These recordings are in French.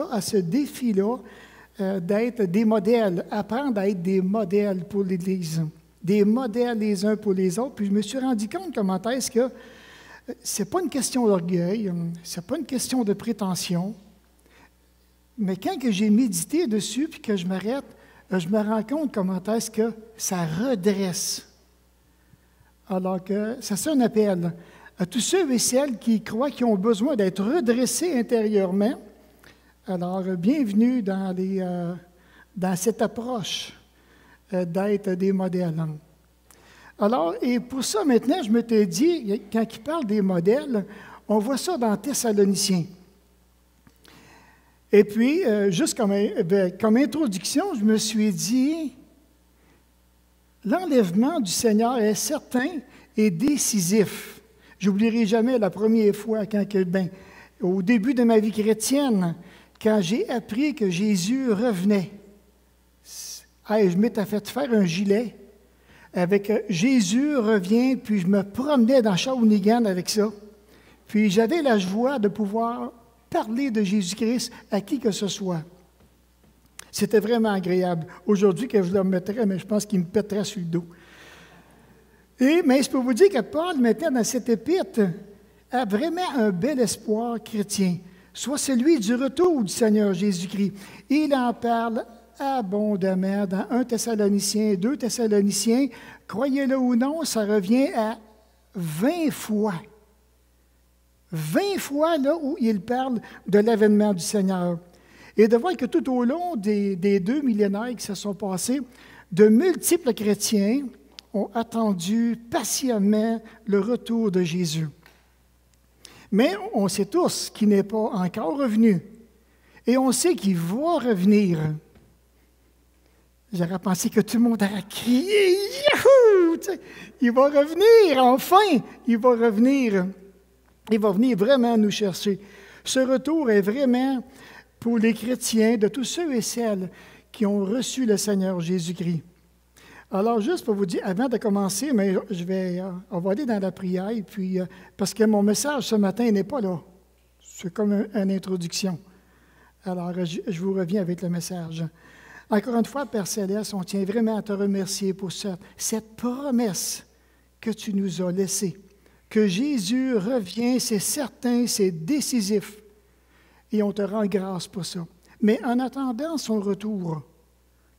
à ce défi-là d'être des modèles, apprendre à être des modèles pour l'Église, des modèles les uns pour les autres. Puis je me suis rendu compte comment est-ce que ce n'est pas une question d'orgueil, ce n'est pas une question de prétention, mais quand que j'ai médité dessus puis que je m'arrête, je me rends compte comment est-ce que ça redresse. Alors que c'est un appel à tous ceux et celles qui croient qu'ils ont besoin d'être redressés intérieurement. Alors, bienvenue dans cette approche d'être des modèles. Alors, et pour ça, maintenant, je m'étais dit, quand il parle des modèles, on voit ça dans Thessaloniciens. Et puis, juste comme introduction, je me suis dit, l'enlèvement du Seigneur est certain et décisif. Je n'oublierai jamais la première fois, au début de ma vie chrétienne, quand j'ai appris que Jésus revenait. Je m'étais fait faire un gilet avec Jésus revient, puis je me promenais dans Shawinigan avec ça. Puis j'avais la joie de pouvoir parler de Jésus-Christ à qui que ce soit. C'était vraiment agréable. Aujourd'hui, que je le mettrais, mais je pense qu'il me pèterait sur le dos. Mais je peux vous dire que Paul, maintenant, dans cette épître, a vraiment un bel espoir chrétien, soit celui du retour du Seigneur Jésus-Christ. Il en parle abondamment dans 1 Thessaloniciens, 2 Thessaloniciens. Croyez-le ou non, ça revient à 20 fois. 20 fois là où il parle de l'avènement du Seigneur. Et de voir que tout au long des 2 millénaires qui se sont passés, de multiples chrétiens ont attendu patiemment le retour de Jésus. Mais on sait tous qu'il n'est pas encore revenu. Et on sait qu'il va revenir. J'aurais pensé que tout le monde aurait crié « Yahoo! » Il va revenir, enfin! Il va revenir. Il va venir vraiment nous chercher. Ce retour est vraiment pour les chrétiens, de tous ceux et celles qui ont reçu le Seigneur Jésus-Christ. Alors, juste pour vous dire, avant de commencer, mais on va aller dans la prière, puis, parce que mon message ce matin n'est pas là. C'est comme une introduction. Alors, je vous reviens avec le message. Encore une fois, Père Céleste, on tient vraiment à te remercier pour cette promesse que tu nous as laissée. Que Jésus revient, c'est certain, c'est décisif. Et on te rend grâce pour ça. Mais en attendant son retour,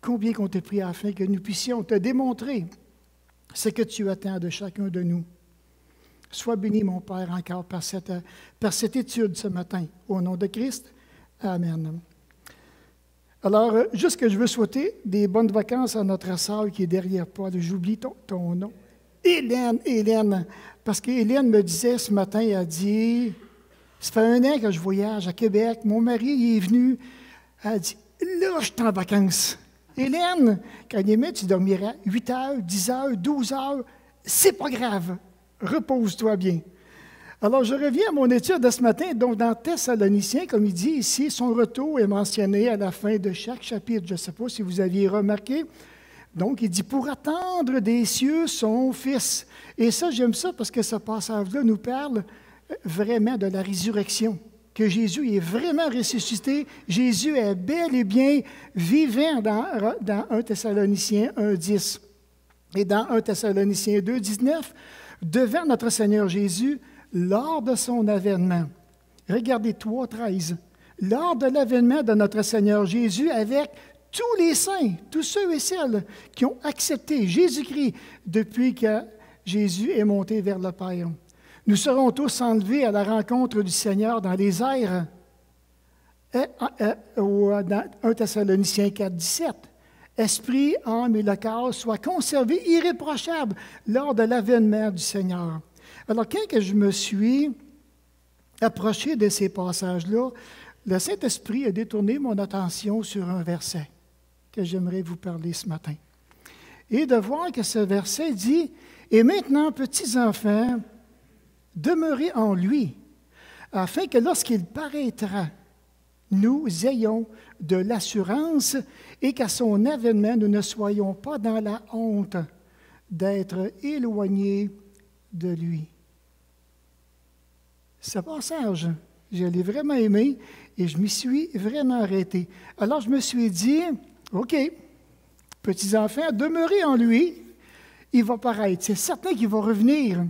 combien qu'on t'ait pris afin que nous puissions te démontrer ce que tu attends de chacun de nous. Sois béni, mon Père, encore par cette étude ce matin. Au nom de Christ, Amen. Alors, juste que je veux souhaiter des bonnes vacances à notre sœur qui est derrière Paul. J'oublie ton nom. Hélène. Parce qu'Hélène me disait ce matin, elle a dit, ça fait 1 an que je voyage à Québec, mon mari il est venu, elle a dit, là, je suis en vacances. Hélène, quand il est mis, tu dormiras 8 heures, 10 heures, 12 heures, c'est pas grave, repose-toi bien. Alors, je reviens à mon étude de ce matin, donc dans Thessaloniciens, comme il dit ici, son retour est mentionné à la fin de chaque chapitre. Je ne sais pas si vous aviez remarqué. Donc, il dit, pour attendre des cieux son Fils. Et ça, j'aime ça parce que ce passage-là nous parle vraiment de la résurrection, que Jésus est vraiment ressuscité. Jésus est bel et bien vivant dans 1 Thessaloniciens 1,10 et dans 1 Thessaloniciens 2,19, devant notre Seigneur Jésus, lors de son avènement. Regardez 3,13. Lors de l'avènement de notre Seigneur Jésus avec tous les saints, tous ceux et celles qui ont accepté Jésus-Christ depuis que Jésus est monté vers le Père. Nous serons tous enlevés à la rencontre du Seigneur dans les airs. Dans 1 Thessaloniciens 4, 17. Esprit, âme et le corps soient conservés irréprochables lors de l'avènement du Seigneur. Alors, quand je me suis approché de ces passages-là, le Saint-Esprit a détourné mon attention sur un verset que j'aimerais vous parler ce matin. Et de voir que ce verset dit « Et maintenant, petits enfants, demeurez en lui, afin que lorsqu'il paraîtra, nous ayons de l'assurance et qu'à son avènement, nous ne soyons pas dans la honte d'être éloignés de lui. » Ce passage Je l'ai vraiment aimé et je m'y suis vraiment arrêté. Alors, je me suis dit, OK, petits-enfants, demeurez en lui, il va paraître. C'est certain qu'il va revenir.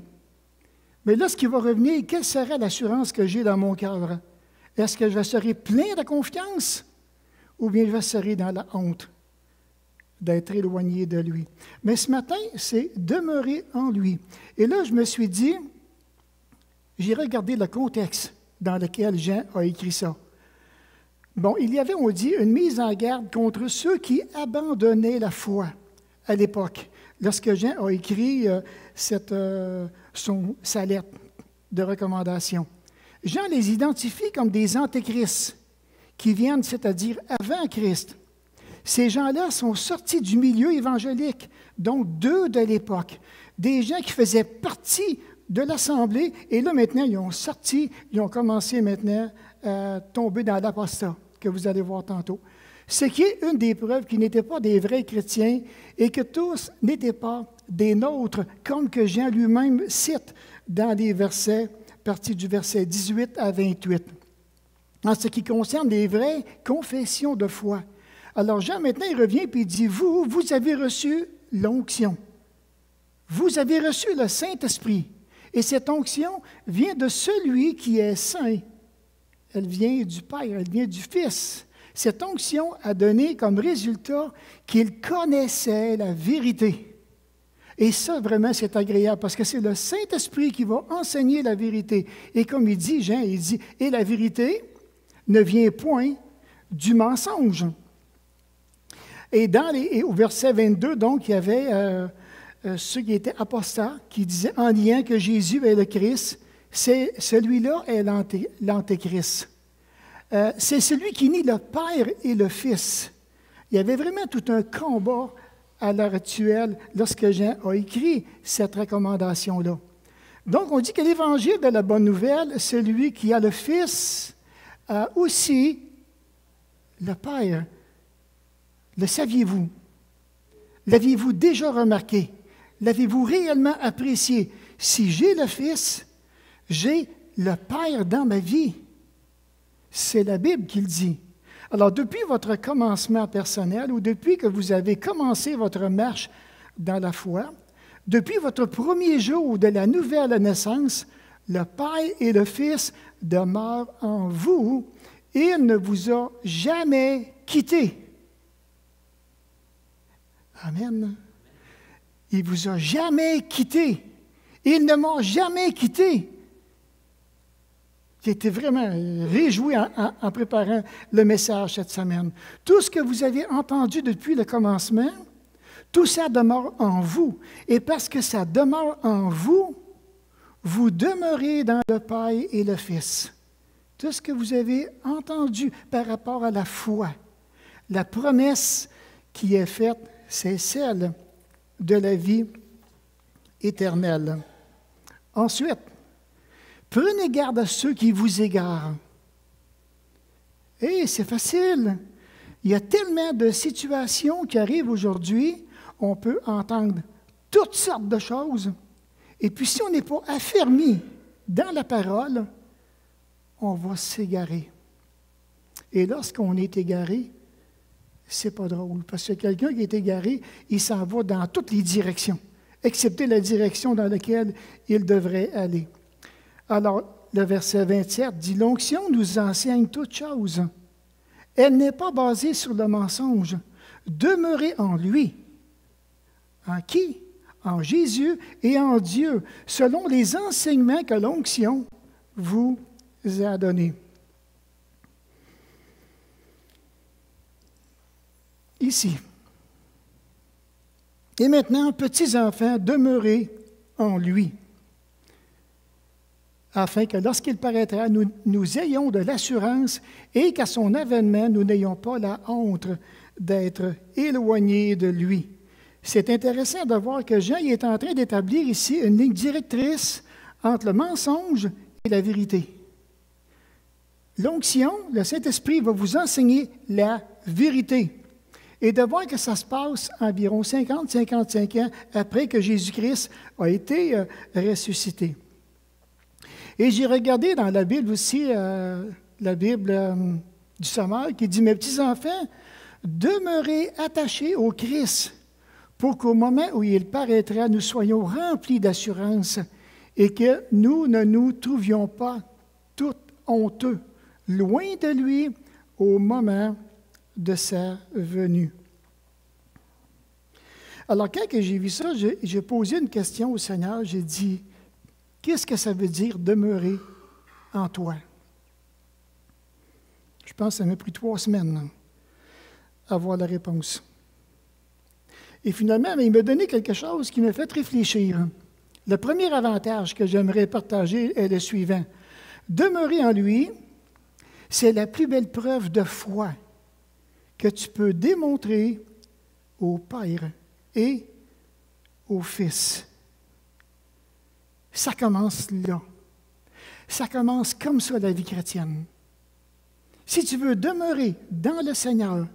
Mais lorsqu'il va revenir, quelle sera l'assurance que j'ai dans mon cœur? Est-ce que je serai plein de confiance ou bien je serai dans la honte d'être éloigné de lui? Mais ce matin, c'est demeurer en lui. Et là, je me suis dit, j'ai regardé le contexte dans lequel Jean a écrit ça. Bon, il y avait, on dit, une mise en garde contre ceux qui abandonnaient la foi à l'époque, lorsque Jean a écrit sa lettre de recommandation. Jean les identifie comme des antéchrists qui viennent, c'est-à-dire avant Christ. Ces gens-là sont sortis du milieu évangélique, donc d'eux de l'époque, des gens qui faisaient partie de l'Assemblée, et là maintenant, ils ont commencé maintenant à tomber dans l'apostat, que vous allez voir tantôt. Ce qui est une des preuves qu'ils n'étaient pas des vrais chrétiens et que tous n'étaient pas des nôtres, comme que Jean lui-même cite dans les versets, partie du verset 18 à 28. En ce qui concerne les vraies confessions de foi. Alors Jean, maintenant, il revient et il dit, vous avez reçu l'onction. Vous avez reçu le Saint-Esprit. Et cette onction vient de celui qui est saint. Elle vient du Père, elle vient du Fils. Cette onction a donné comme résultat qu'il connaissait la vérité. Et ça, vraiment, c'est agréable parce que c'est le Saint-Esprit qui va enseigner la vérité. Et comme il dit, Jean, il dit, et la vérité ne vient point du mensonge. Et au verset 22, donc, il y avait ceux qui étaient apostats, qui disaient en lien que Jésus est le Christ. Celui-là est l'antéchrist. C'est celui qui nie le Père et le Fils. Il y avait vraiment tout un combat à l'heure actuelle lorsque Jean a écrit cette recommandation-là. Donc, on dit que l'Évangile de la Bonne Nouvelle, celui qui a le Fils, a aussi le Père. Le saviez-vous? L'aviez-vous déjà remarqué? L'avez-vous réellement apprécié? Si j'ai le Fils, j'ai le Père dans ma vie. C'est la Bible qui le dit. Alors, depuis votre commencement personnel ou depuis que vous avez commencé votre marche dans la foi, depuis votre premier jour de la nouvelle naissance, le Père et le Fils demeurent en vous et il ne vous a jamais quitté. Amen. Il ne vous a jamais quitté. Il ne m'a jamais quitté. J'ai été vraiment réjoui en préparant le message cette semaine. Tout ce que vous avez entendu depuis le commencement, tout ça demeure en vous. Et parce que ça demeure en vous, vous demeurez dans le Père et le Fils. Tout ce que vous avez entendu par rapport à la foi, la promesse qui est faite, c'est celle de la vie éternelle. Ensuite, prenez garde à ceux qui vous égarent. C'est facile. Il y a tellement de situations qui arrivent aujourd'hui, on peut entendre toutes sortes de choses. Et puis, si on n'est pas affermi dans la parole, on va s'égarer. Et lorsqu'on est égaré, c'est pas drôle, parce que quelqu'un qui est égaré, il s'en va dans toutes les directions, excepté la direction dans laquelle il devrait aller. Alors, le verset 27 dit, « L'onction nous enseigne toutes choses. Elle n'est pas basée sur le mensonge. Demeurez en lui. » En qui? En Jésus et en Dieu, selon les enseignements que l'onction vous a donnés. Ici. Et maintenant, petits enfants, demeurez en lui, afin que lorsqu'il paraîtra, nous ayons de l'assurance et qu'à son avènement, nous n'ayons pas la honte d'être éloignés de lui. C'est intéressant de voir que Jean est en train d'établir ici une ligne directrice entre le mensonge et la vérité. L'onction, le Saint-Esprit va vous enseigner la vérité. Et de voir que ça se passe environ 50-55 ans après que Jésus-Christ a été ressuscité. Et j'ai regardé dans la Bible aussi, la Bible du Sommel, qui dit, « Mes petits-enfants, demeurez attachés au Christ, pour qu'au moment où il paraîtra, nous soyons remplis d'assurance et que nous ne nous trouvions pas tout honteux, loin de lui au moment de sa venue. » Alors, quand j'ai vu ça, j'ai posé une question au Seigneur. J'ai dit, « Qu'est-ce que ça veut dire demeurer en toi? » Je pense que ça m'a pris 3 semaines à avoir la réponse. Et finalement, il m'a donné quelque chose qui m'a fait réfléchir. Le premier avantage que j'aimerais partager est le suivant. Demeurer en lui, c'est la plus belle preuve de foi que tu peux démontrer au Père et au Fils. Ça commence là. Ça commence comme ça, la vie chrétienne. Si tu veux demeurer dans le Seigneur,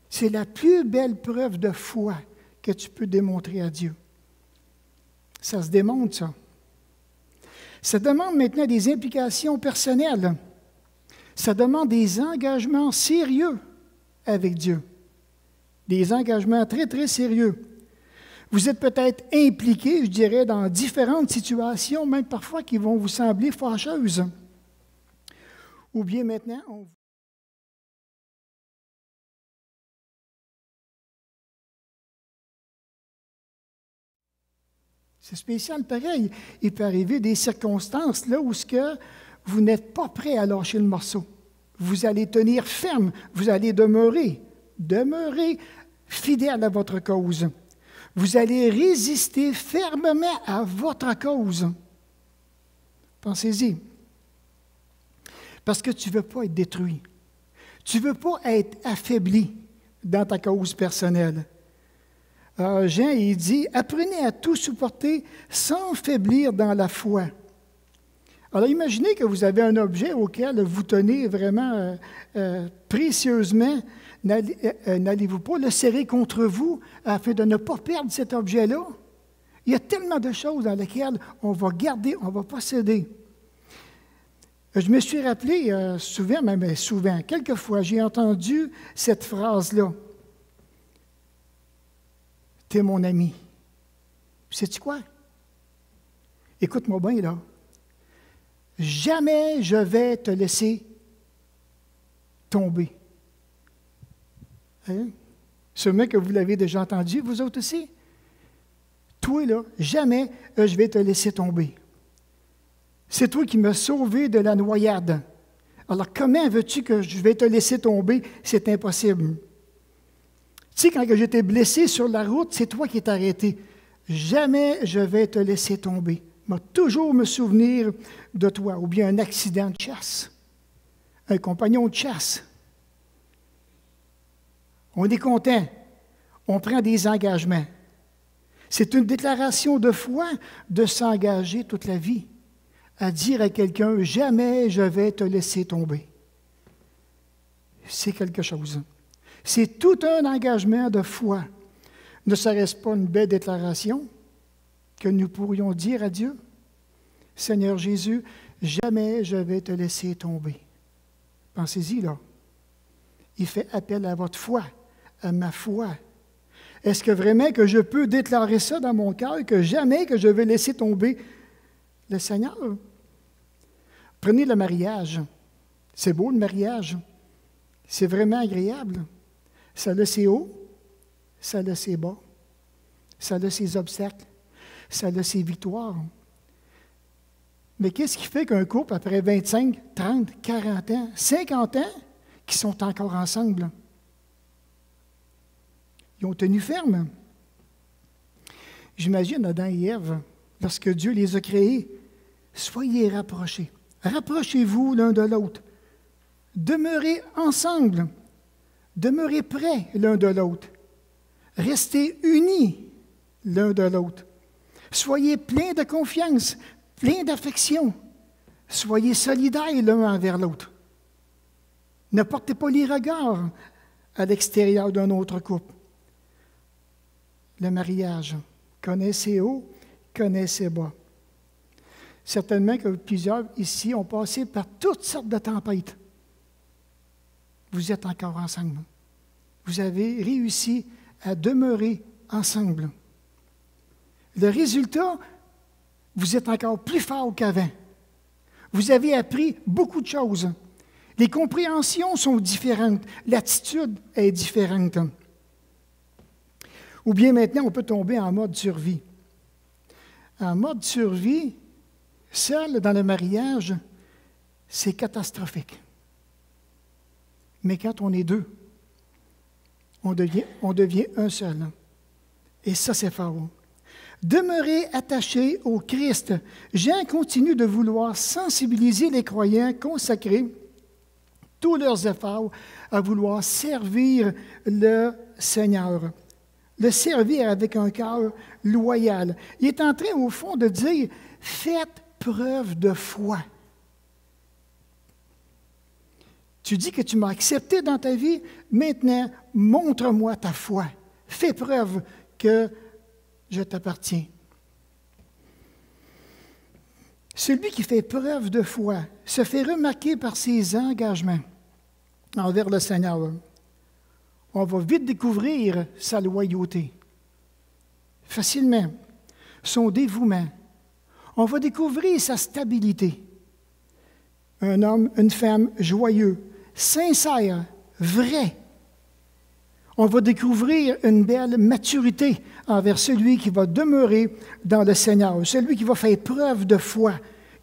c'est la plus belle preuve de foi que tu peux démontrer à Dieu. Ça se démontre, ça. Ça demande maintenant des implications personnelles. Ça demande des engagements sérieux avec Dieu. Des engagements très, très sérieux. Vous êtes peut-être impliqué, je dirais, dans différentes situations, même parfois qui vont vous sembler fâcheuses. Ou bien maintenant, c'est spécial pareil. Il peut arriver des circonstances là où vous n'êtes pas prêt à lâcher le morceau. Vous allez tenir ferme, vous allez demeurer fidèle à votre cause. Vous allez résister fermement à votre cause. Pensez-y. Parce que tu ne veux pas être détruit. Tu ne veux pas être affaibli dans ta cause personnelle. Jean, il dit, « Apprenez à tout supporter sans faiblir dans la foi. » Alors, imaginez que vous avez un objet auquel vous tenez vraiment précieusement. N'allez-vous pas le serrer contre vous afin de ne pas perdre cet objet-là? Il y a tellement de choses dans lesquelles on va garder, on ne va pas céder. Je me suis rappelé souvent, quelquefois, j'ai entendu cette phrase-là. « T'es mon ami. » Sais-tu quoi? Écoute-moi bien, là. Jamais je vais te laisser tomber. Hein? Sûrement que vous l'avez déjà entendu, vous autres aussi. Toi, là, jamais je vais te laisser tomber. C'est toi qui m'as sauvé de la noyade. Alors, comment veux-tu que je vais te laisser tomber? C'est impossible. Tu sais, quand j'étais blessé sur la route, c'est toi qui t'es arrêté. Jamais je vais te laisser tomber. Je vais toujours me souvenir de toi. Ou bien un accident de chasse, un compagnon de chasse. On est content. On prend des engagements. C'est une déclaration de foi de s'engager toute la vie, à dire à quelqu'un, « Jamais je vais te laisser tomber. » C'est quelque chose. C'est tout un engagement de foi. Ne serait-ce pas une belle déclaration que nous pourrions dire à Dieu? « Seigneur Jésus, jamais je vais te laisser tomber. » Pensez-y, là. Il fait appel à votre foi, à ma foi. Est-ce que vraiment que je peux déclarer ça dans mon cœur, que jamais que je vais laisser tomber le Seigneur? Prenez le mariage. C'est beau, le mariage. C'est vraiment agréable. Ça a ses hauts, ça a ses bas, ça a ses obstacles, ça a ses victoires. Mais qu'est-ce qui fait qu'un couple, après 25, 30, 40 ans, 50 ans, qui sont encore ensemble? Ils ont tenu ferme. J'imagine Adam et Ève, lorsque Dieu les a créés, soyez rapprochés. Rapprochez-vous l'un de l'autre. Demeurez ensemble. Demeurez près l'un de l'autre. Restez unis l'un de l'autre. Soyez pleins de confiance, pleins d'affection. Soyez solidaires l'un envers l'autre. Ne portez pas les regards à l'extérieur d'un autre couple. Le mariage connaît ses hauts, connaît ses bas. Certainement que plusieurs ici ont passé par toutes sortes de tempêtes. Vous êtes encore ensemble. Vous avez réussi à demeurer ensemble. Le résultat, vous êtes encore plus fort qu'avant. Vous avez appris beaucoup de choses. Les compréhensions sont différentes. L'attitude est différente. Ou bien maintenant, on peut tomber en mode survie. En mode survie, seul dans le mariage, c'est catastrophique. Mais quand on est deux, on devient un seul. Et ça, c'est fort. Demeurez attachés au Christ. Jean continue de vouloir sensibiliser les croyants, consacrer tous leurs efforts à vouloir servir le Seigneur. Le servir avec un cœur loyal. Il est en train, au fond, de dire, faites preuve de foi. Tu dis que tu m'as accepté dans ta vie, maintenant, montre-moi ta foi. Fais preuve que je t'appartiens. Celui qui fait preuve de foi se fait remarquer par ses engagements envers le Seigneur. On va vite découvrir sa loyauté. Facilement, son dévouement. On va découvrir sa stabilité. Un homme, une femme joyeux, sincère, vrai. On va découvrir une belle maturité envers celui qui va demeurer dans le Seigneur, celui qui va faire preuve de foi.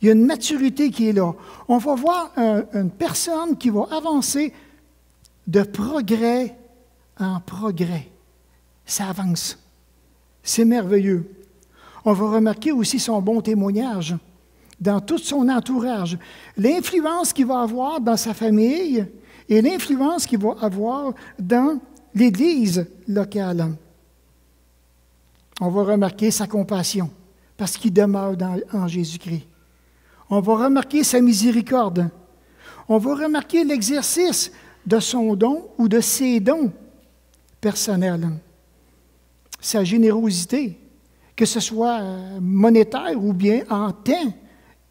Il y a une maturité qui est là. On va voir une personne qui va avancer de progrès en progrès. Ça avance. C'est merveilleux. On va remarquer aussi son bon témoignage dans tout son entourage. L'influence qu'il va avoir dans sa famille et l'influence qu'il va avoir dans l'Église locale. On va remarquer sa compassion parce qu'il demeure en Jésus-Christ. On va remarquer sa miséricorde. On va remarquer l'exercice de son don ou de ses dons personnels. Sa générosité, que ce soit monétaire ou bien en temps,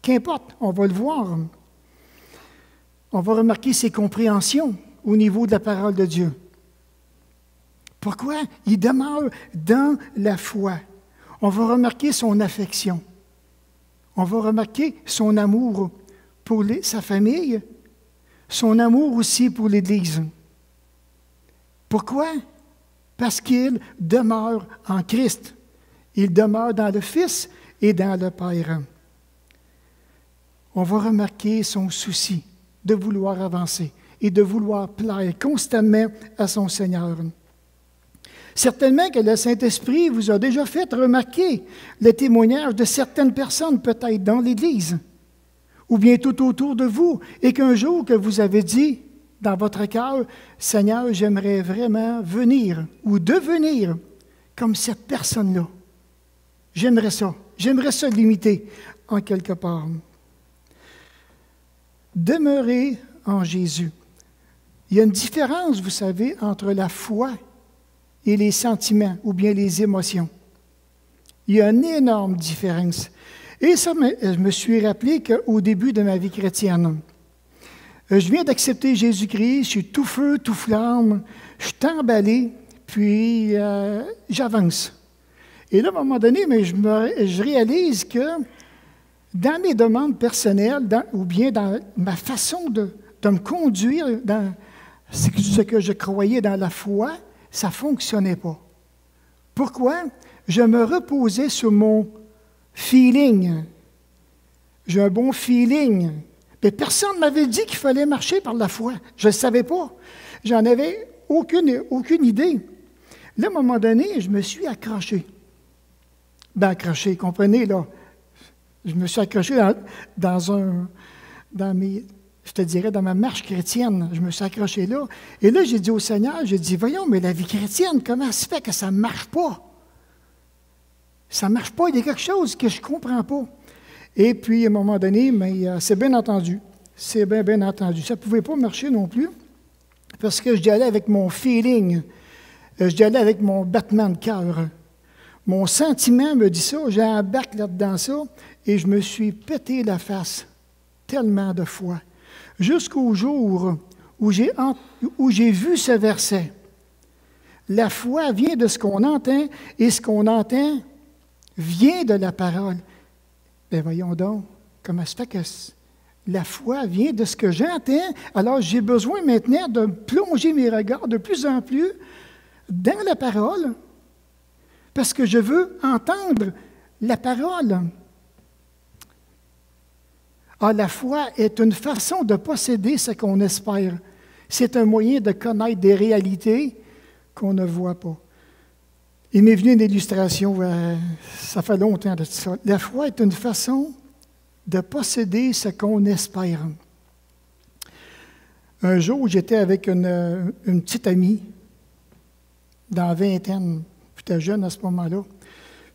qu'importe, on va le voir. On va remarquer ses compréhensions au niveau de la parole de Dieu. Pourquoi? Il demeure dans la foi. On va remarquer son affection. On va remarquer son amour pour sa famille, son amour aussi pour l'Église. Pourquoi? Parce qu'il demeure en Christ. Il demeure dans le Fils et dans le Père. On va remarquer son souci de vouloir avancer et de vouloir plaire constamment à son Seigneur. Certainement que le Saint-Esprit vous a déjà fait remarquer le témoignage de certaines personnes, peut-être dans l'Église, ou bien tout autour de vous, et qu'un jour que vous avez dit dans votre cœur, « Seigneur, j'aimerais vraiment venir ou devenir comme cette personne-là. J'aimerais ça l'imiter en quelque part. » Demeurez en Jésus. Il y a une différence, vous savez, entre la foi et les sentiments ou bien les émotions. Il y a une énorme différence. Et ça, je me suis rappelé qu'au début de ma vie chrétienne, je viens d'accepter Jésus-Christ, je suis tout feu, tout flamme, je suis emballé, puis j'avance. Et là, à un moment donné, je réalise que dans mes demandes personnelles, ou bien dans ma façon de me conduire dans ce que je croyais dans la foi, ça ne fonctionnait pas. Pourquoi? Je me reposais sur mon feeling. J'ai un bon feeling. Mais personne ne m'avait dit qu'il fallait marcher par la foi. Je ne savais pas. J'en avais aucune idée. Là, à un moment donné, je me suis accroché. Ben, accroché, comprenez, là. Je me suis accroché dans ma marche chrétienne. Je me suis accroché là. Et là, j'ai dit au Seigneur, j'ai dit, voyons, mais la vie chrétienne, comment ça se fait que ça ne marche pas? Ça ne marche pas, il y a quelque chose que je ne comprends pas. Et puis, à un moment donné, c'est bien entendu. C'est bien entendu. Ça ne pouvait pas marcher non plus, parce que je allais avec mon feeling. Je allais avec mon battement de cœur. Mon sentiment me dit ça, j'embarque là-dedans ça, et je me suis pété la face tellement de fois. Jusqu'au jour où j'ai vu ce verset. La foi vient de ce qu'on entend, et ce qu'on entend vient de la parole. Bien, voyons donc, comment ça fait que la foi vient de ce que j'entends? Alors, j'ai besoin maintenant de plonger mes regards de plus en plus dans la parole, parce que je veux entendre la parole. Ah, la foi est une façon de posséder ce qu'on espère. C'est un moyen de connaître des réalités qu'on ne voit pas. Il m'est venu une illustration, ça fait longtemps de ça. La foi est une façon de posséder ce qu'on espère. Un jour, j'étais avec une petite amie, dans la vingtaine. J'étais jeune à ce moment-là.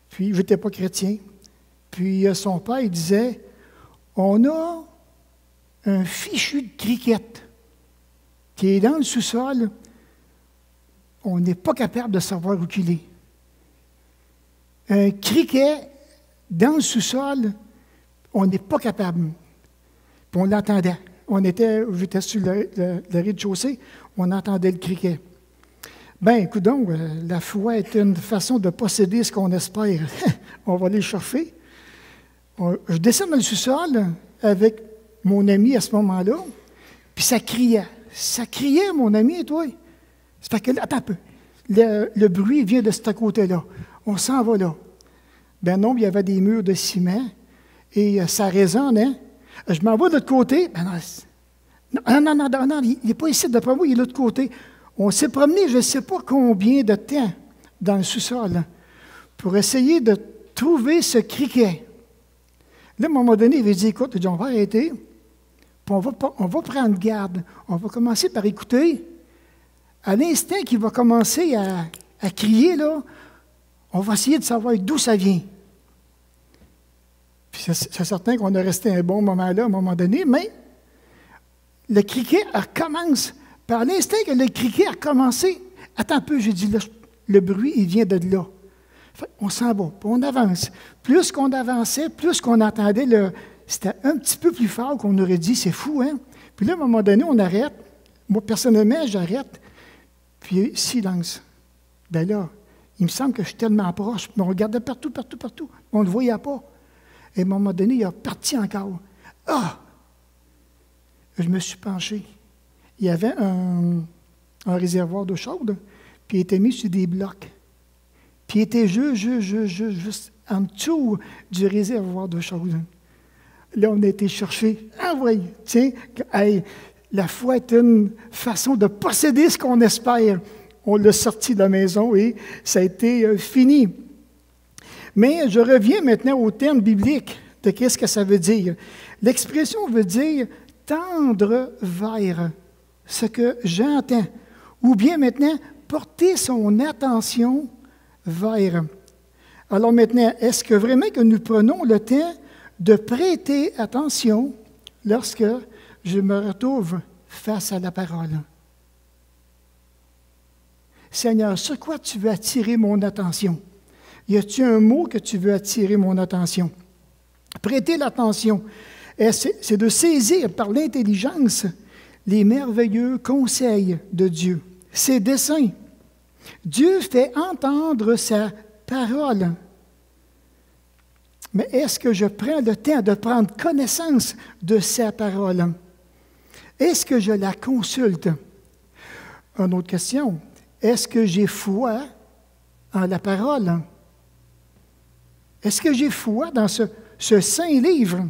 Puis, je n'étais pas chrétien. Puis, son père, il disait, on a un fichu de cricket qui est dans le sous-sol. On n'est pas capable de savoir où il est. Un criquet dans le sous-sol, on n'est pas capable. Puis on l'entendait. J'étais sur le rez-de-chaussée, on entendait le criquet. Bien, écoute donc, la foi est une façon de posséder ce qu'on espère. On va aller chercher. Je descends dans le sous-sol avec mon ami à ce moment-là, puis ça criait. Ça criait, mon ami, et toi. Ça fait que, attends un peu. Le bruit vient de ce côté-là. On s'en va là. Ben non, il y avait des murs de ciment et ça résonne, hein? Je m'en vais de l'autre côté. Ben non, il n'est pas ici, d'après moi, il est de l'autre côté. On s'est promené, je ne sais pas combien de temps, dans le sous-sol, pour essayer de trouver ce criquet. Là, à un moment donné, il avait dit, écoute, on va arrêter, puis on va prendre garde. On va commencer par écouter. À l'instant qu'il va commencer à crier, là, on va essayer de savoir d'où ça vient. Puis c'est certain qu'on a resté un bon moment là, à un moment donné, mais le criquet recommence. Par l'instant que le criquet a commencé, attends un peu, j'ai dit, là, le bruit, il vient de là. Fait, on s'en va, puis on avance. Plus qu'on avançait, plus qu'on entendait, c'était un petit peu plus fort qu'on aurait dit, c'est fou, hein? Puis là, à un moment donné, on arrête. Moi, personnellement, j'arrête. Puis silence. Bien là, il me semble que je suis tellement proche. Mais on regardait partout. On ne le voyait pas. Et à un moment donné, il a parti encore. Ah! Je me suis penché. Il y avait un réservoir d'eau chaude, puis il était mis sur des blocs. Puis il était juste en dessous du réservoir d'eau chaude. Là, on a été chercher. Ah oui, tiens, hey, la foi est une façon de posséder ce qu'on espère. On l'a sorti de la maison et ça a été fini. Mais je reviens maintenant au terme biblique de qu'est-ce que ça veut dire. L'expression veut dire tendre vers ce que j'entends. Ou bien maintenant, porter son attention vers. Alors maintenant, est-ce que vraiment que nous prenons le temps de prêter attention lorsque je me retrouve face à la parole? Seigneur, sur quoi tu veux attirer mon attention? Y a-t-il un mot que tu veux attirer mon attention? Prêter l'attention, c'est de saisir par l'intelligence les merveilleux conseils de Dieu, ses desseins. Dieu fait entendre sa parole. Mais est-ce que je prends le temps de prendre connaissance de sa parole? Est-ce que je la consulte? Une autre question. Est-ce que j'ai foi en la parole? Est-ce que j'ai foi dans ce saint livre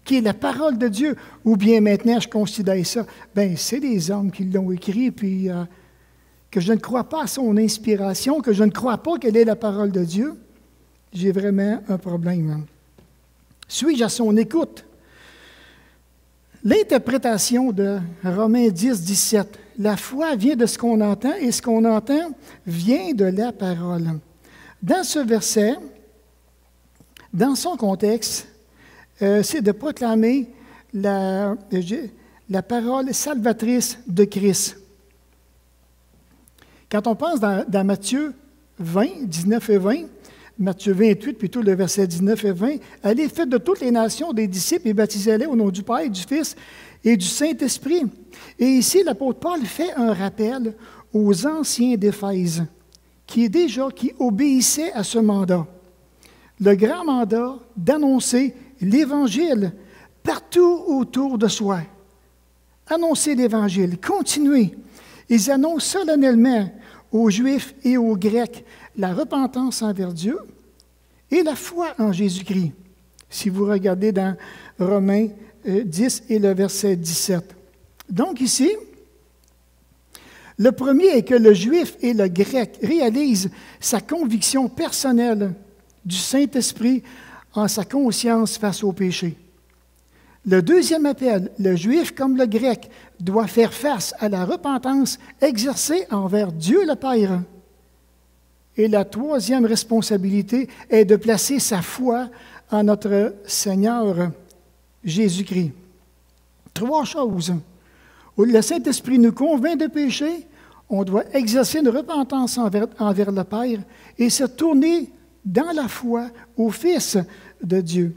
qui est la parole de Dieu? Ou bien maintenant, je considère ça, bien, c'est les hommes qui l'ont écrit, puis que je ne crois pas à son inspiration, que je ne crois pas qu'elle est la parole de Dieu? J'ai vraiment un problème. Suis-je à son écoute? L'interprétation de Romains 10, 17. La foi vient de ce qu'on entend et ce qu'on entend vient de la parole. Dans ce verset, dans son contexte, c'est de proclamer la parole salvatrice de Christ. Quand on pense dans Matthieu 20, 19 et 20, Matthieu 28, plutôt le verset 19 et 20. « Allez, faites de toutes les nations des disciples et baptisez-les au nom du Père, du Fils et du Saint-Esprit. » Et ici, l'apôtre Paul fait un rappel aux anciens d'Éphèse qui obéissaient à ce mandat. Le grand mandat d'annoncer l'Évangile partout autour de soi. Annoncer l'Évangile, continuer. Ils annoncent solennellement aux Juifs et aux Grecs la repentance envers Dieu et la foi en Jésus-Christ. Si vous regardez dans Romains 10 et le verset 17. Donc ici, le premier est que le Juif et le Grec réalisent sa conviction personnelle du Saint-Esprit en sa conscience face au péché. Le deuxième appel, le Juif comme le Grec, doit faire face à la repentance exercée envers Dieu le Père. Et la troisième responsabilité est de placer sa foi en notre Seigneur Jésus-Christ. Trois choses. Le Saint-Esprit nous convainc de péché, on doit exercer une repentance envers le Père et se tourner dans la foi au Fils de Dieu.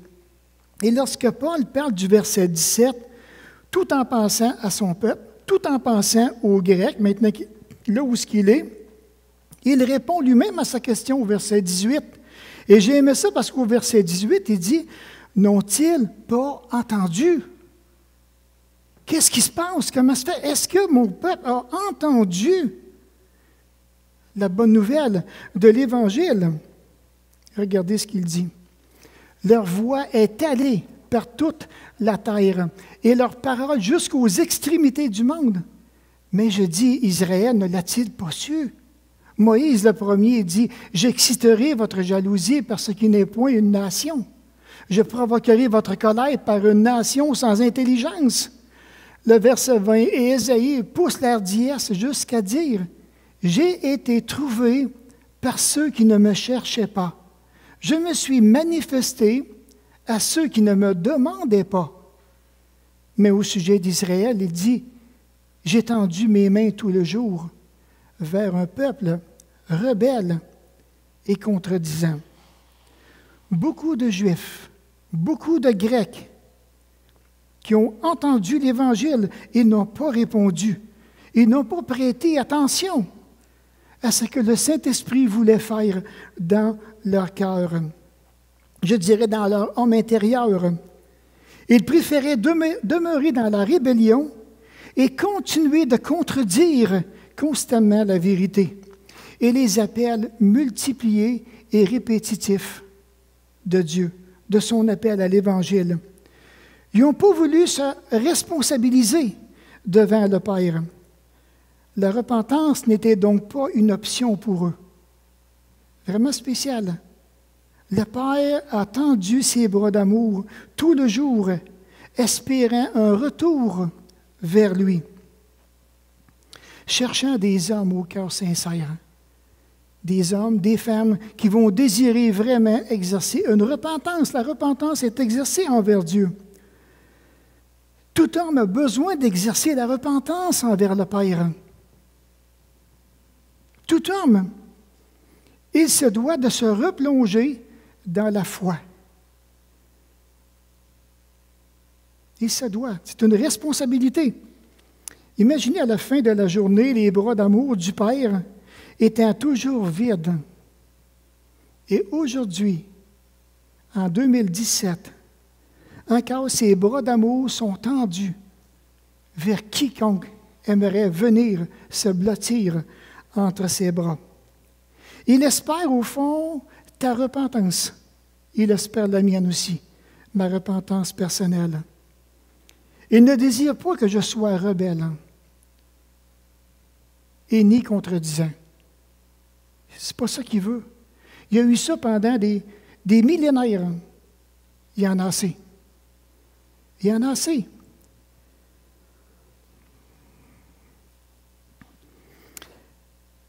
Et lorsque Paul parle du verset 17, tout en pensant à son peuple, tout en pensant aux Grecs, maintenant là où il est, il répond lui-même à sa question au verset 18. Et j'ai aimé ça parce qu'au verset 18, il dit « N'ont-ils pas entendu? » Qu'est-ce qui se passe? Comment se fait? Est-ce que mon peuple a entendu la bonne nouvelle de l'Évangile? Regardez ce qu'il dit. Leur voix est allée par toute la terre et leur parole jusqu'aux extrémités du monde. Mais je dis, Israël ne l'a-t-il pas su? Moïse le premier dit, j'exciterai votre jalousie parce qu'il n'est point une nation. Je provoquerai votre colère par une nation sans intelligence. Le verset 20, et Ésaïe pousse l'hardiesse jusqu'à dire, j'ai été trouvé par ceux qui ne me cherchaient pas. Je me suis manifesté à ceux qui ne me demandaient pas. Mais au sujet d'Israël, il dit, j'ai tendu mes mains tout le jour vers un peuple rebelle et contredisant. Beaucoup de Juifs, beaucoup de Grecs qui ont entendu l'Évangile et n'ont pas répondu. Ils n'ont pas prêté attention à ce que le Saint-Esprit voulait faire dans leur cœur. Je dirais dans leur homme intérieur. Ils préféraient demeurer dans la rébellion et continuer de contredire constamment la vérité et les appels multipliés et répétitifs de Dieu, de son appel à l'Évangile. Ils n'ont pas voulu se responsabiliser devant le Père. La repentance n'était donc pas une option pour eux. Vraiment spécial. Le Père a tendu ses bras d'amour tout le jour, espérant un retour vers lui, cherchant des hommes au cœur sincère, des hommes, des femmes qui vont désirer vraiment exercer une repentance. La repentance est exercée envers Dieu. Tout homme a besoin d'exercer la repentance envers le Père. Tout homme, il se doit de se replonger dans la foi. Il se doit, c'est une responsabilité. Imaginez à la fin de la journée les bras d'amour du Père étant toujours vides. Et aujourd'hui, en 2017, encore ces bras d'amour sont tendus vers quiconque aimerait venir se blottir entre ses bras. Il espère au fond ta repentance. Il espère la mienne aussi, ma repentance personnelle. Il ne désire pas que je sois rebelle et ni contredisant. C'est pas ça qu'il veut. Il y a eu ça pendant des millénaires. Il y en a assez. Il y en a assez.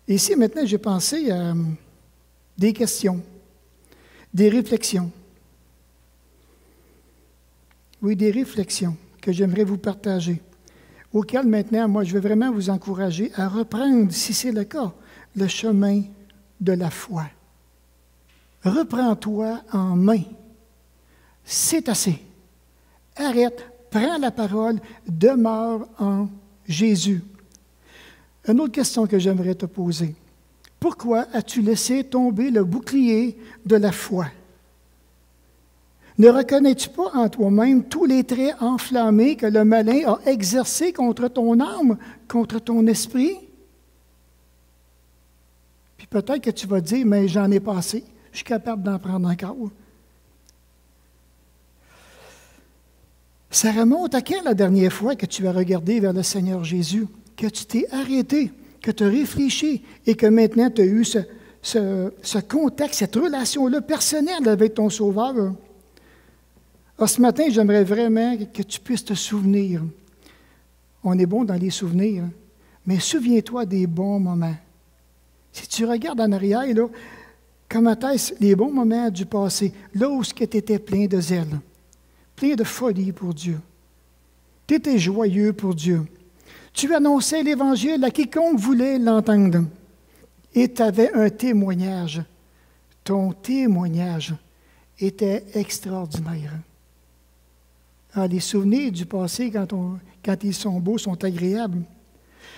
Ici, maintenant, j'ai pensé à des questions, des réflexions. Oui, des réflexions que j'aimerais vous partager, auxquelles maintenant, moi, je vais vraiment vous encourager à reprendre, si c'est le cas, le chemin de la foi. reprends-toi en main. C'est assez. Arrête, prends la parole, demeure en Jésus. Une autre question que j'aimerais te poser. Pourquoi as-tu laissé tomber le bouclier de la foi? Ne reconnais-tu pas en toi-même tous les traits enflammés que le malin a exercés contre ton âme, contre ton esprit? Puis peut-être que tu vas dire, mais j'en ai pas assez, je suis capable d'en prendre encore. Ça remonte à quand la dernière fois que tu as regardé vers le Seigneur Jésus, que tu t'es arrêté, que tu as réfléchi et que maintenant tu as eu ce contact, cette relation-là personnelle avec ton Sauveur? Alors, ce matin, j'aimerais vraiment que tu puisses te souvenir. On est bon dans les souvenirs, mais souviens-toi des bons moments. Si tu regardes en arrière, là, comment est-ce les bons moments du passé, là où tu étais plein de zèle, plein de folie pour Dieu. Tu étais joyeux pour Dieu. Tu annonçais l'Évangile à quiconque voulait l'entendre. Et tu avais un témoignage. Ton témoignage était extraordinaire. Ah, les souvenirs du passé, quand ils sont beaux, sont agréables.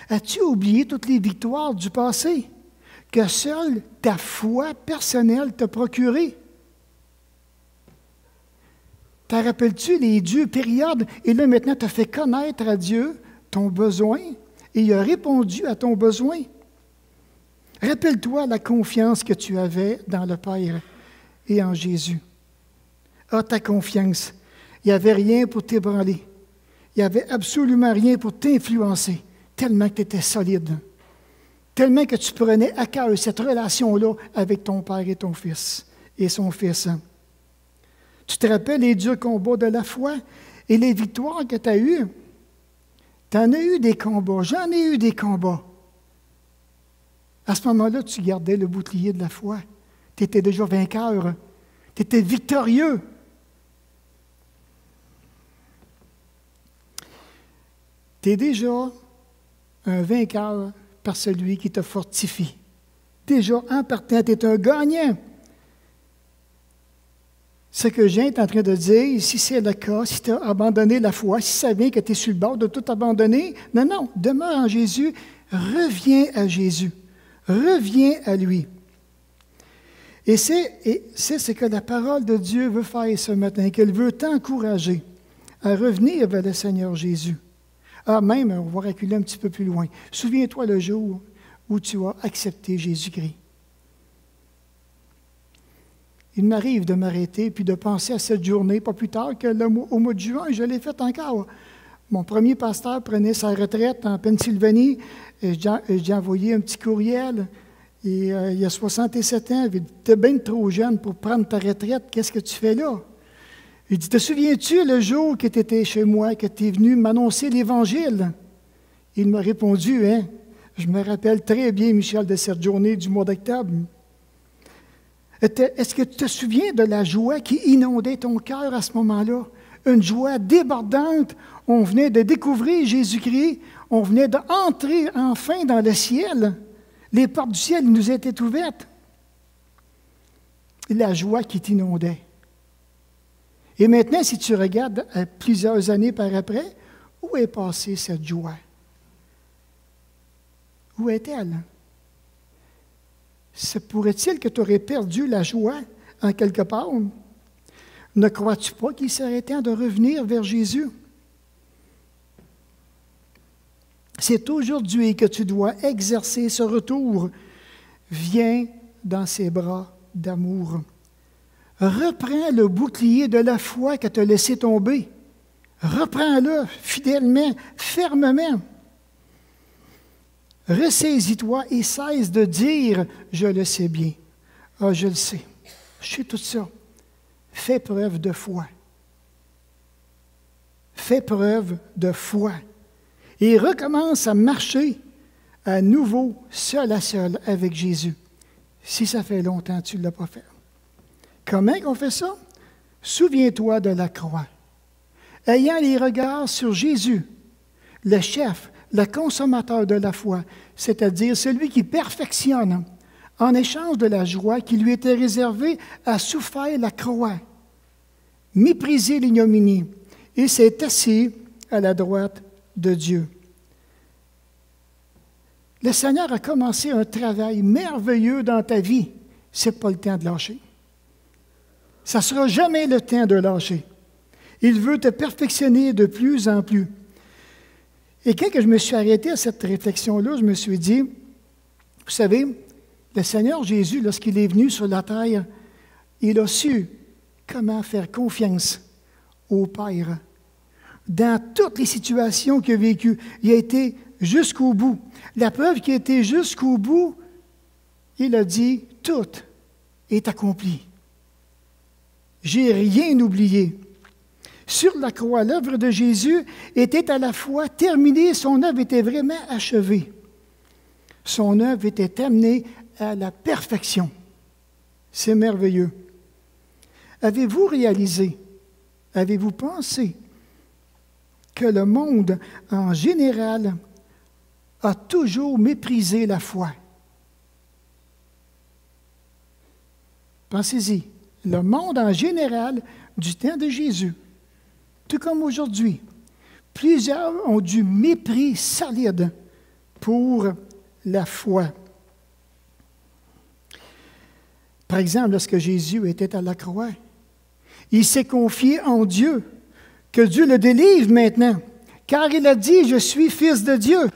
As-tu oublié toutes les victoires du passé que seule ta foi personnelle t'a procurées? T'en rappelles-tu les dures périodes? Et là, maintenant, tu as fait connaître à Dieu ton besoin et il a répondu à ton besoin. Rappelle-toi la confiance que tu avais dans le Père et en Jésus. Ah, ta confiance. Il n'y avait rien pour t'ébranler. Il n'y avait absolument rien pour t'influencer, tellement que tu étais solide. Tellement que tu prenais à cœur cette relation-là avec ton Père et ton Fils et son Fils. Tu te rappelles les durs combats de la foi et les victoires que tu as eues? Tu en as eu des combats, j'en ai eu des combats. À ce moment-là, tu gardais le bouclier de la foi. Tu étais déjà vainqueur. Tu étais victorieux. Tu es déjà un vainqueur par celui qui te fortifie. Déjà, en partant, tu es un gagnant. Ce que Jean est en train de dire, si c'est le cas, si tu as abandonné la foi, si ça vient que tu es sur le bord de tout abandonner, non, demeure en Jésus, reviens à Jésus, reviens à lui. Et c'est ce que la parole de Dieu veut faire ce matin, qu'elle veut t'encourager à revenir vers le Seigneur Jésus. Ah, même, on va reculer un petit peu plus loin. Souviens-toi le jour où tu as accepté Jésus-Christ. Il m'arrive de m'arrêter puis de penser à cette journée, pas plus tard qu'au mois de juin, je l'ai fait encore. Mon premier pasteur prenait sa retraite en Pennsylvanie. J'ai envoyé un petit courriel. Et, il y a 67 ans, il dit, « Tu es bien trop jeune pour prendre ta retraite. Qu'est-ce que tu fais là? » Il dit, « Te souviens-tu le jour que tu étais chez moi, que tu es venu m'annoncer l'Évangile? » Il m'a répondu, « Hein, je me rappelle très bien, Michel, de cette journée du mois d'octobre. Est-ce que tu te souviens de la joie qui inondait ton cœur à ce moment-là? Une joie débordante. On venait de découvrir Jésus-Christ. On venait d'entrer enfin dans le ciel. Les portes du ciel nous étaient ouvertes. La joie qui t'inondait. Et maintenant, si tu regardes plusieurs années par après, où est passée cette joie? Où est-elle? Se pourrait-il que tu aurais perdu la joie en quelque part? Ne crois-tu pas qu'il serait temps de revenir vers Jésus? C'est aujourd'hui que tu dois exercer ce retour. Viens dans ses bras d'amour. Reprends le bouclier de la foi que tu as laissé tomber. Reprends-le fidèlement, fermement. Ressaisis-toi et cesse de dire « Je le sais bien ». Ah, je le sais. Je sais tout ça. Fais preuve de foi. Fais preuve de foi. Et recommence à marcher à nouveau, seul à seul, avec Jésus. Si ça fait longtemps que tu ne l'as pas fait. Comment on fait ça? Souviens-toi de la croix. Ayant les regards sur Jésus, le chef, le consommateur de la foi, c'est-à-dire celui qui perfectionne en échange de la joie qui lui était réservée, a souffert la croix, méprisé l'ignominie, et s'est assis à la droite de Dieu. Le Seigneur a commencé un travail merveilleux dans ta vie. Ce n'est pas le temps de lâcher. Ça ne sera jamais le temps de lâcher. Il veut te perfectionner de plus en plus. Et quand je me suis arrêté à cette réflexion-là, je me suis dit, vous savez, le Seigneur Jésus, lorsqu'il est venu sur la terre, il a su comment faire confiance au Père. Dans toutes les situations qu'il a vécues, il a été jusqu'au bout. La preuve qu'il a été jusqu'au bout, il a dit, tout est accompli. J'ai rien oublié. Sur la croix, l'œuvre de Jésus était à la fois terminée, son œuvre était vraiment achevée. Son œuvre était amenée à la perfection. C'est merveilleux. Avez-vous réalisé, avez-vous pensé que le monde en général a toujours méprisé la foi? Pensez-y. Le monde en général, du temps de Jésus, tout comme aujourd'hui, plusieurs ont du mépris solide pour la foi. Par exemple, lorsque Jésus était à la croix, il s'est confié en Dieu, que Dieu le délivre maintenant, car il a dit, « Je suis fils de Dieu. »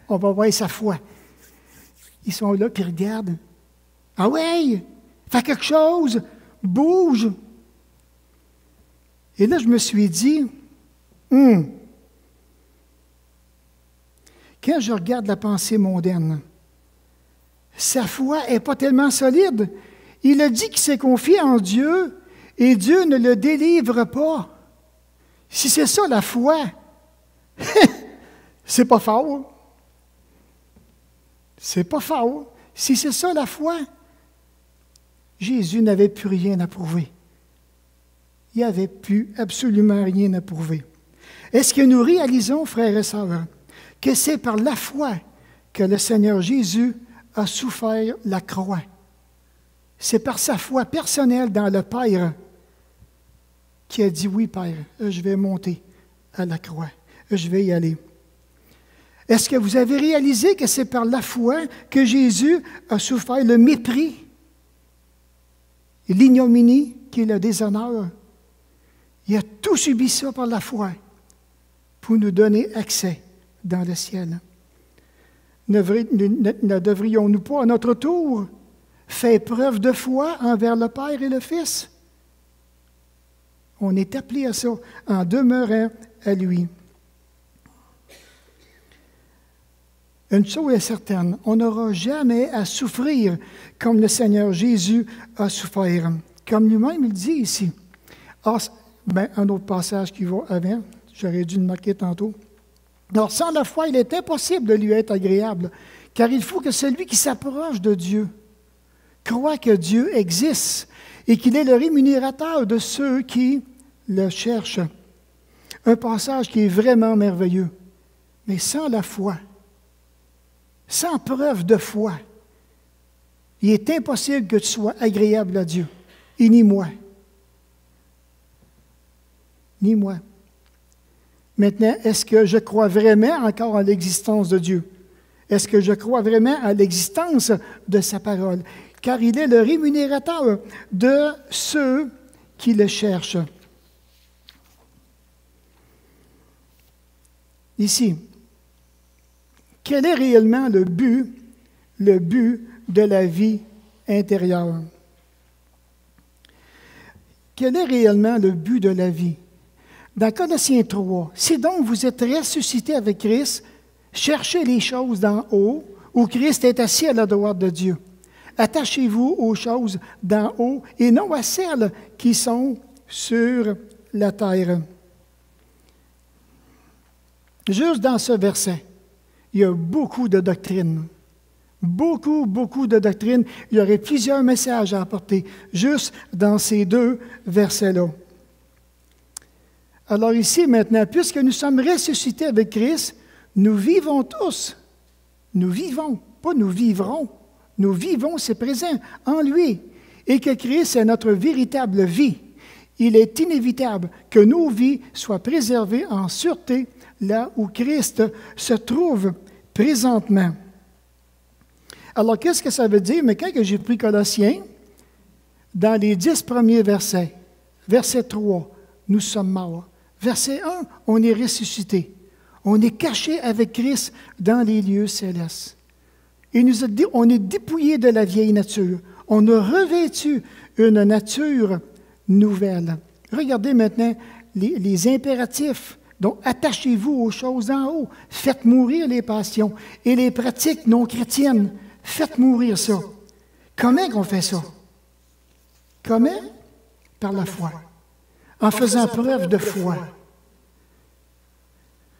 On va voir sa foi. Ils sont là, puis ils regardent. « Ah ouais! Fais quelque chose! Bouge! » Et là, je me suis dit, quand je regarde la pensée mondaine, sa foi n'est pas tellement solide. Il a dit qu'il s'est confié en Dieu et Dieu ne le délivre pas. Si c'est ça la foi, c'est pas fort. C'est pas fort. Si c'est ça la foi, Jésus n'avait plus rien à prouver. Il n'y avait plus absolument rien à prouver. Est-ce que nous réalisons, frères et sœurs, que c'est par la foi que le Seigneur Jésus a souffert la croix? C'est par sa foi personnelle dans le Père qui a dit, « Oui, Père, je vais monter à la croix, je vais y aller. » Est-ce que vous avez réalisé que c'est par la foi que Jésus a souffert le mépris, l'ignominie, qui est le déshonneur? Il a tout subi ça par la foi pour nous donner accès dans le ciel. Ne devrions-nous pas, à notre tour, faire preuve de foi envers le Père et le Fils? On est appelé à ça en demeurant à lui. Une chose est certaine, on n'aura jamais à souffrir comme le Seigneur Jésus a souffert. Comme lui-même, il dit ici. Un autre passage qui va avant, j'aurais dû le marquer tantôt. Alors, sans la foi, il est impossible de lui être agréable, car il faut que celui qui s'approche de Dieu croit que Dieu existe et qu'il est le rémunérateur de ceux qui le cherchent. Un passage qui est vraiment merveilleux. Mais sans la foi, sans preuve de foi, il est impossible que tu sois agréable à Dieu, et ni moi. Ni moi. Maintenant, est-ce que je crois vraiment encore en l'existence de Dieu? Est-ce que je crois vraiment à l'existence de sa parole? Car il est le rémunérateur de ceux qui le cherchent. Ici, quel est réellement le but de la vie intérieure? Quel est réellement le but de la vie? Dans Colossiens 3, si donc vous êtes ressuscités avec Christ, cherchez les choses d'en haut, où Christ est assis à la droite de Dieu. Attachez-vous aux choses d'en haut et non à celles qui sont sur la terre. Juste dans ce verset, il y a beaucoup de doctrines. Beaucoup de doctrines. Il y aurait plusieurs messages à apporter juste dans ces deux versets-là. Alors ici, maintenant, puisque nous sommes ressuscités avec Christ, nous vivons tous. Nous vivons, pas nous vivrons. Nous vivons, c'est présent, en lui. Et que Christ est notre véritable vie. Il est inévitable que nos vies soient préservées en sûreté là où Christ se trouve présentement. Alors, qu'est-ce que ça veut dire? Mais quand j'ai pris Colossiens, dans les 10 premiers versets, verset 3, nous sommes morts. Verset 1, on est ressuscité. On est caché avec Christ dans les lieux célestes. Il nous a dit, on est dépouillé de la vieille nature. On a revêtu une nature nouvelle. Regardez maintenant les impératifs. Donc, attachez-vous aux choses en haut. Faites mourir les passions et les pratiques non chrétiennes. Faites mourir ça. Comment on fait ça? Comment? Par la foi. En faisant preuve de foi.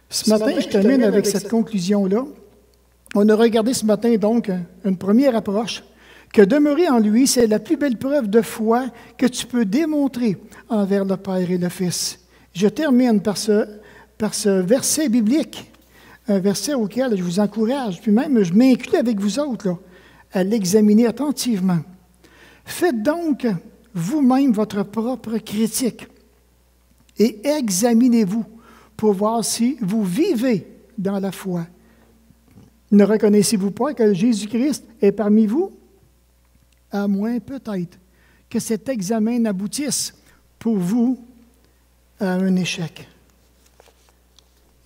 Ce matin, je termine avec cette conclusion-là. On a regardé ce matin, donc, une première approche, que demeurer en lui, c'est la plus belle preuve de foi que tu peux démontrer envers le Père et le Fils. Je termine par ce verset biblique, un verset auquel je vous encourage, puis même je m'inclus avec vous autres, là, à l'examiner attentivement. Faites donc vous-même votre propre critique et examinez-vous pour voir si vous vivez dans la foi. Ne reconnaissez-vous pas que Jésus-Christ est parmi vous? À moins peut-être que cet examen n'aboutisse pour vous à un échec.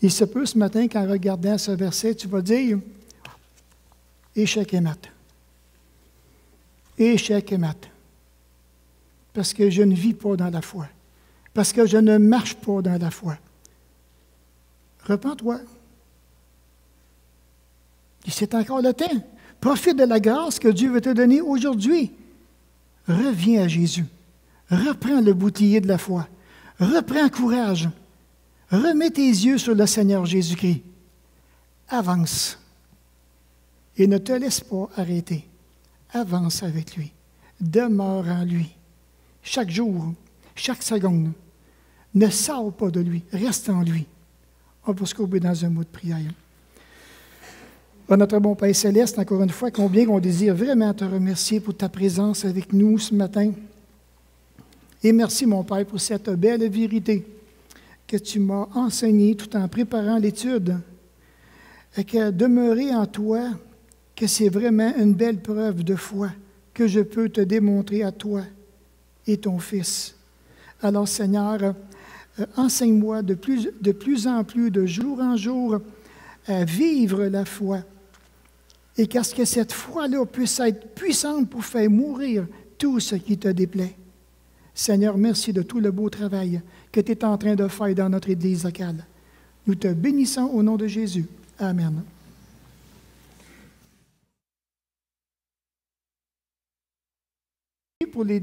Il se peut ce matin qu'en regardant ce verset, tu vas dire « échec et mat ». Échec et mat. Parce que je ne vis pas dans la foi. Parce que je ne marche pas dans la foi. Repens-toi. Et c'est encore le temps. Profite de la grâce que Dieu veut te donner aujourd'hui. Reviens à Jésus. Reprends le bouclier de la foi. Reprends courage. Remets tes yeux sur le Seigneur Jésus-Christ. Avance. Et ne te laisse pas arrêter. Avance avec lui. Demeure en lui. Chaque jour, chaque seconde. Ne sors pas de lui. Reste en lui. On va se couper dans un mot de prière. Notre bon Père Céleste, encore une fois, combien on désire vraiment te remercier pour ta présence avec nous ce matin. Et merci, mon Père, pour cette belle vérité que tu m'as enseignée tout en préparant l'étude. Et que demeurer en toi, que c'est vraiment une belle preuve de foi que je peux te démontrer à toi et ton Fils. Alors, Seigneur, enseigne-moi de plus en plus, de jour en jour, à vivre la foi. Et qu'à ce que cette foi-là puisse être puissante pour faire mourir tout ce qui te déplaît. Seigneur, merci de tout le beau travail que tu es en train de faire dans notre Église locale. Nous te bénissons au nom de Jésus. Amen. Pour les